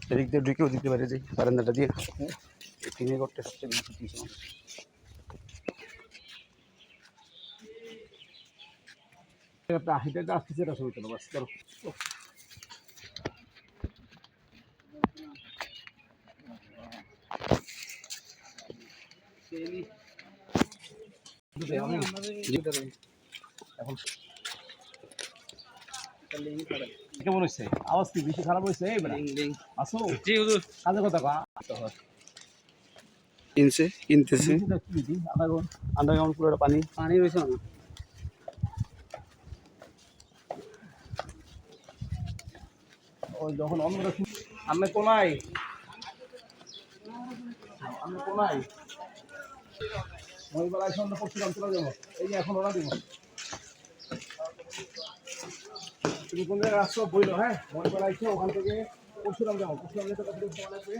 এদিক দিয়ে ঢুকেও দিতে পারে যে বারান্দাটা দিয়ে টিনের ঘরটা সবচেয়ে বেশি কিছু হাইটা আসতেছে এটা শুরু করো বাস করো এখন কেমন হচ্ছে আওয়াজ কি বেশি খারাপ হয়েছে আসো জি হুজুর কাজে কথা কিনতেছে আন্ডারগ্রাউন্ড পুরো পানি পানি রয়েছে না ওই যখন অন্যরা আমি কোনায় মহিবেলায় সন্ধ্যা পড়ছিলাম চলে যাবো এই যে এখন ওরা দিব তুমি কোন জায়গায় আসছো বইলো হ্যাঁ মহিবেলায় ওখান থেকে পড়ছিলাম যাবো পড়ছিলাম যেতে কত সময় লাগবে